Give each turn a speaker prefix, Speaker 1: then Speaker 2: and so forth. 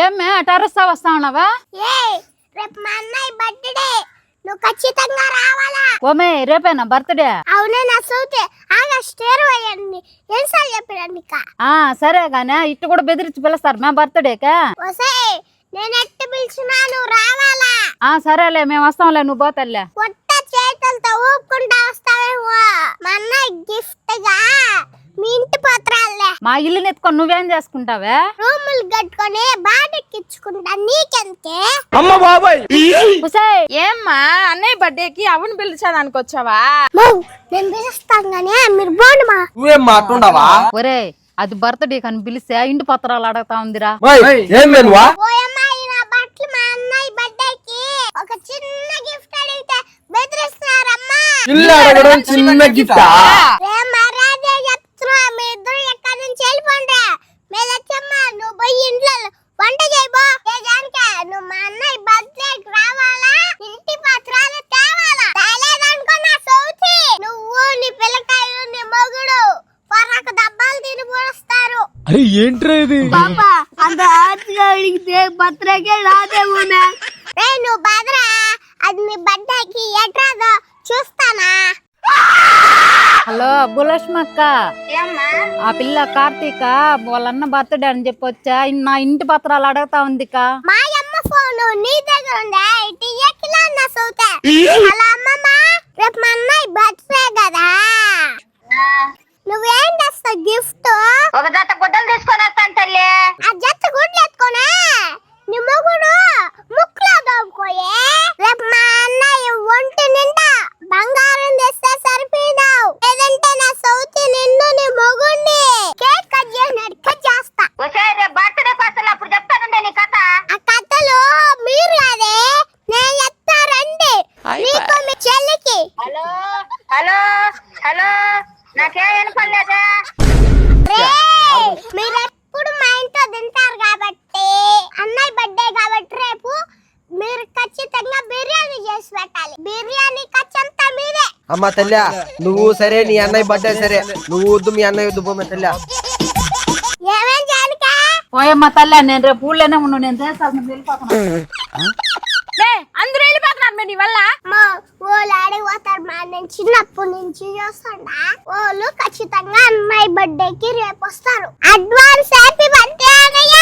Speaker 1: ఏమే టెర్రస్తా వస్తా ఉన్నావా?
Speaker 2: రేపు మా అన్నయ్య బర్త్డే, నువ్వు ఖచ్చితంగా రావాలా.
Speaker 1: ఓమే రేపేనా బర్త్డే?
Speaker 2: అవునే నా సౌతే ఆగస్ట్ 20 ఎన్నిసార్లు చెప్పినా నీకు?
Speaker 1: సరే గానే ఇట్టు కూడా బెదిరించి పిలుస్తారు మే బర్త్డేకా?
Speaker 2: నేను ఎట్టు పిలిచినా నువ్వు రావాలా.
Speaker 1: సరేలే మేము వస్తాంలే, నువ్వు పోతల్లే.
Speaker 2: కొత్త చేతులతో ఊపుకుంటా వస్తావేమో. మా అన్నయ్య గిఫ్ట్ గా మీ ఇంటి పత్రాలే.
Speaker 1: మా ఇల్లు నెత్తుకొని నువ్వేం చేసుకుంటావే?
Speaker 2: రూములు కట్టుకొని బాడెక్కించుకుంటా, నీకెంతే.
Speaker 3: అమ్మ బాబాయ్
Speaker 4: ఏమ్మా అన్నయ్య బర్త్డేకి అవును పిలిచాదానికి వచ్చావా?
Speaker 2: నేను పిలుస్తాను గానీ మీరు పోండి మా.
Speaker 3: నువ్వేం మాట్లాడవా?
Speaker 1: ఒరే అది బర్త్డే కని పిలిస్తే ఇంటి పత్రాలు అడగతా ఉందిరా.
Speaker 3: ఏం మెనువా?
Speaker 2: ఓయమ్మా నా బట్టలు మా అన్నయ్య బర్త్డేకి ఒక చిన్న గిఫ్ట్ అడిగితే బెదిరిస్తున్నారమ్మా.
Speaker 3: ఇల్లు అడగడం చిన్న గిఫ్టా?
Speaker 2: మర్యాదే చెప్తున్నా, మీ ఇద్దరు ఎక్కడి నుంచి వెళ్ళిపోండి. మేలచ్చమ్మా నువ్వు పోయి ఇంట్లో వంట చేయబో. నువ్వు మా అన్నయ్య బర్త్డేకి రావాలా, ఇంటి పత్రాలు తేవాలా. తేలేదనుకో నా సౌతి నువ్వు నీ పిల్లకాయలు నీ మొగుడు పొరకు దబ్బాలు తిని పోస్తారు.
Speaker 3: అరే ఏంట్రా ఇది?
Speaker 2: పాపా అంత ఆర్తిగా అడిగితే బర్త్డేకే రాదేమో. నువ్వు బదరా, అది నీ బర్త్డేకి ఎట్రాదో చూస్తానా.
Speaker 1: హలో బులష్మక్క, ఆ పిల్ల కార్తీక వాళ్ళన్న బర్త్డే అని చెప్పొచ్చా? నా ఇంటి పత్రాలు అడగతా ఉందికా.
Speaker 2: మా అమ్మ ఫోన్ నీ దగ్గర ఉందా? ఇయ్యకిలా నా సౌతే. అలా అమ్మమ్మ, రేపు మా అన్నయ్య బర్త్డే కదా, నువ్వేం చేస్తావు గిఫ్ట్?
Speaker 5: ఒక జత గుడ్డలు తీసుకొని వస్తాను తల్లి.
Speaker 2: ఆ జత గుడ్లు ఎత్తుకోనే నీ మొగుడు ముక్కులో దోముకోయే. రేపు మా అన్నయ్య ఒంటి నిండా బంగారం తెస్తే సరిపోయినావు, లేదంటే నా సౌతి నిన్ను నీ మొగుడిని కేక్ కట్ చేసినట్టు కట్ చేస్తా.
Speaker 5: రేపు బర్త్డే పసలు అప్పుడు చెప్తానండి నీ కథ.
Speaker 2: ఆ కథలు మీరు అదే నేను చెప్తా రండి, నీకు మీ చెల్లికి.
Speaker 5: హలో హలో హలో, నాకేం వినపడలేదా?
Speaker 2: మీరు ఎప్పుడు మా ఇంట్లో తింటారు కాబట్టి, అన్నయ్య బర్త్డే కాబట్టి రేపు మీరు ఖచ్చితంగా బిర్యానీ చేసి పెట్టాలి. బిర్యానీ ఖర్చంతా మీదే.
Speaker 3: అమ్మ తల్లి నువ్వు సరే, నీ అన్నయ్య బర్త్డే సరే, నువ్వు వద్దు మీ అన్నయ్య వద్దు పోమే తల్లి.
Speaker 2: ఏమేం చేయనికా?
Speaker 1: ఓయమ్మ తల్లి నేను రేపు ఊళ్ళోనే ఉన్నాను, నేను చేస్తాను వెళ్ళిపోతాను.
Speaker 4: అందరూ వెళ్ళిపోతున్నారు నీ వల్ల.
Speaker 2: వాళ్ళు అడిగిపోతారు మా, నేను చిన్నప్పటి నుంచి చూస్తుండా. వాళ్ళు ఖచ్చితంగా అన్నయ్య బర్త్డేకి రేపు వస్తారు. అడ్వాన్స్ హ్యాపీ బర్త్డే అన్నయ్య.